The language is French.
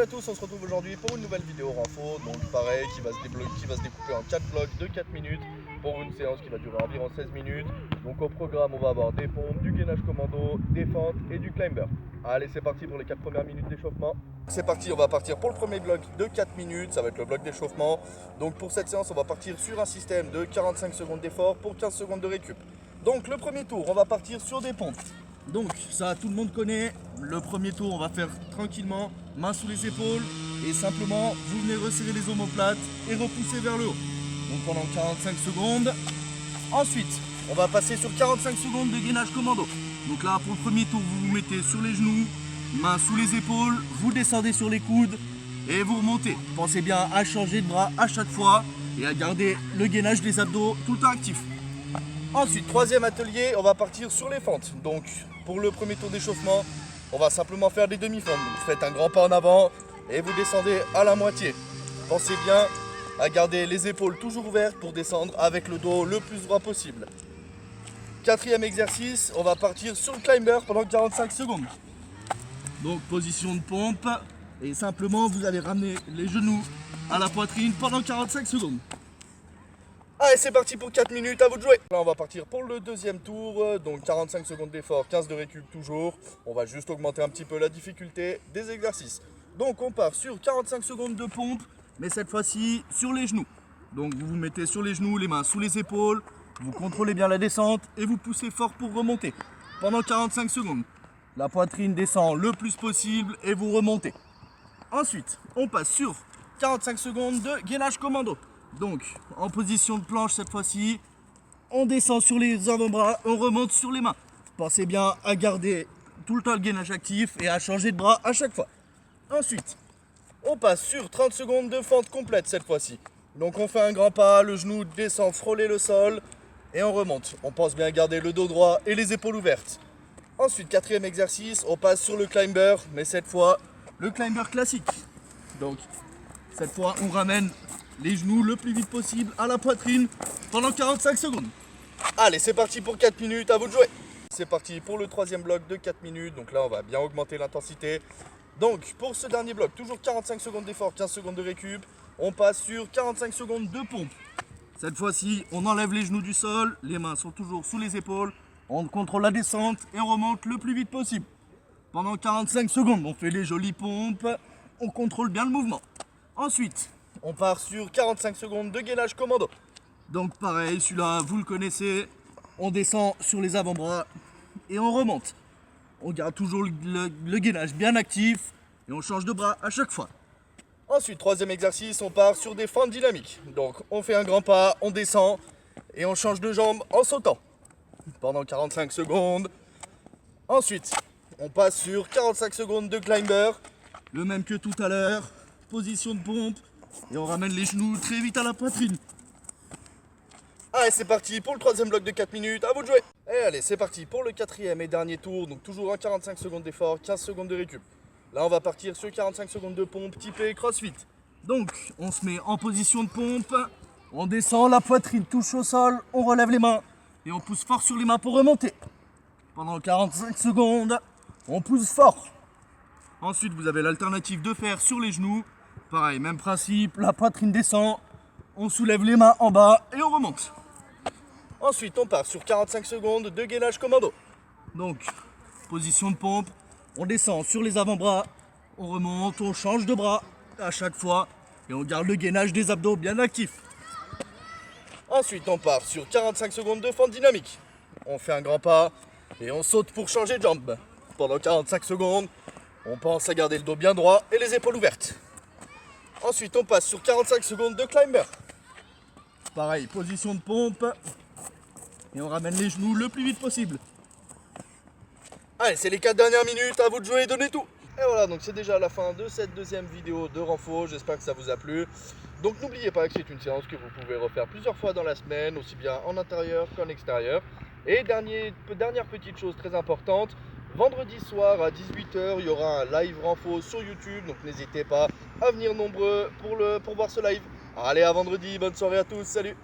tous, on se retrouve aujourd'hui pour une nouvelle vidéo renfo, donc pareil, qui va se découper en 4 blocs de 4 minutes pour une séance qui va durer environ 16 minutes. Donc au programme, on va avoir des pompes, du gainage commando, des fentes et du climber. Allez, c'est parti pour les 4 premières minutes d'échauffement. C'est parti, on va partir pour le premier bloc de 4 minutes, ça va être le bloc d'échauffement. Donc pour cette séance, on va partir sur un système de 45 secondes d'effort pour 15 secondes de récup. Donc le premier tour, on va partir sur des pompes. Donc ça tout le monde connaît, le premier tour on va faire tranquillement, main sous les épaules et simplement vous venez resserrer les omoplates et repousser vers le haut. Donc pendant 45 secondes. Ensuite on va passer sur 45 secondes de gainage commando. Donc là pour le premier tour vous vous mettez sur les genoux, main sous les épaules, vous descendez sur les coudes et vous remontez. Pensez bien à changer de bras à chaque fois et à garder le gainage des abdos tout le temps actif. Ensuite, troisième atelier, on va partir sur les fentes. Donc, pour le premier tour d'échauffement, on va simplement faire des demi-fentes. Donc, vous faites un grand pas en avant et vous descendez à la moitié. Pensez bien à garder les épaules toujours ouvertes pour descendre avec le dos le plus droit possible. Quatrième exercice, on va partir sur le climber pendant 45 secondes. Donc, position de pompe et simplement vous allez ramener les genoux à la poitrine pendant 45 secondes. Allez, c'est parti pour 4 minutes, à vous de jouer. Là, on va partir pour le deuxième tour, donc 45 secondes d'effort, 15 de récup toujours. On va juste augmenter un petit peu la difficulté des exercices. Donc, on part sur 45 secondes de pompe, mais cette fois-ci sur les genoux. Donc, vous vous mettez sur les genoux, les mains sous les épaules, vous contrôlez bien la descente et vous poussez fort pour remonter. Pendant 45 secondes, la poitrine descend le plus possible et vous remontez. Ensuite, on passe sur 45 secondes de gainage commando. Donc, en position de planche cette fois-ci, on descend sur les avant-bras, on remonte sur les mains. Pensez bien à garder tout le temps le gainage actif et à changer de bras à chaque fois. Ensuite, on passe sur 30 secondes de fente complète cette fois-ci. Donc on fait un grand pas, le genou descend frôler le sol et on remonte. On pense bien à garder le dos droit et les épaules ouvertes. Ensuite, quatrième exercice, on passe sur le climber, mais cette fois, le climber classique. Donc, cette fois, on ramène les genoux le plus vite possible à la poitrine pendant 45 secondes. Allez, c'est parti pour 4 minutes, à vous de jouer. C'est parti pour le troisième bloc de 4 minutes. Donc là, on va bien augmenter l'intensité. Donc, pour ce dernier bloc, toujours 45 secondes d'effort, 15 secondes de récup. On passe sur 45 secondes de pompe. Cette fois-ci, on enlève les genoux du sol. Les mains sont toujours sous les épaules. On contrôle la descente et on remonte le plus vite possible. Pendant 45 secondes, on fait les jolies pompes. On contrôle bien le mouvement. Ensuite, on part sur 45 secondes de gainage commando. Donc pareil, celui-là, vous le connaissez. On descend sur les avant-bras et on remonte. On garde toujours le gainage bien actif et on change de bras à chaque fois. Ensuite, troisième exercice, on part sur des fentes dynamiques. Donc on fait un grand pas, on descend et on change de jambe en sautant. Pendant 45 secondes. Ensuite, on passe sur 45 secondes de climber. Le même que tout à l'heure. Position de pompe. Et on ramène les genoux très vite à la poitrine. Allez, c'est parti pour le troisième bloc de 4 minutes, à vous de jouer. Et allez, c'est parti pour le quatrième et dernier tour. Donc toujours un 45 secondes d'effort, 15 secondes de récup. Là, on va partir sur 45 secondes de pompe typé crossfit. Donc, on se met en position de pompe. On descend, la poitrine touche au sol. On relève les mains. Et on pousse fort sur les mains pour remonter. Pendant 45 secondes, on pousse fort. Ensuite, vous avez l'alternative de faire sur les genoux. Pareil, même principe, la poitrine descend, on soulève les mains en bas et on remonte. Ensuite, on part sur 45 secondes de gainage commando. Donc, position de pompe, on descend sur les avant-bras, on remonte, on change de bras à chaque fois et on garde le gainage des abdos bien actif. Ensuite, on part sur 45 secondes de fente dynamique. On fait un grand pas et on saute pour changer de jambe. Pendant 45 secondes, on pense à garder le dos bien droit et les épaules ouvertes. Ensuite, on passe sur 45 secondes de climber. Pareil, position de pompe. Et on ramène les genoux le plus vite possible. Allez, c'est les 4 dernières minutes, à vous de jouer et donnez tout. Et voilà, donc c'est déjà la fin de cette deuxième vidéo de renfo. J'espère que ça vous a plu. Donc n'oubliez pas que c'est une séance que vous pouvez refaire plusieurs fois dans la semaine, aussi bien en intérieur qu'en extérieur. Et dernière petite chose très importante. Vendredi soir à 18 h, il y aura un live renfo sur YouTube, donc n'hésitez pas à venir nombreux pour voir ce live. Allez, à vendredi, bonne soirée à tous, salut!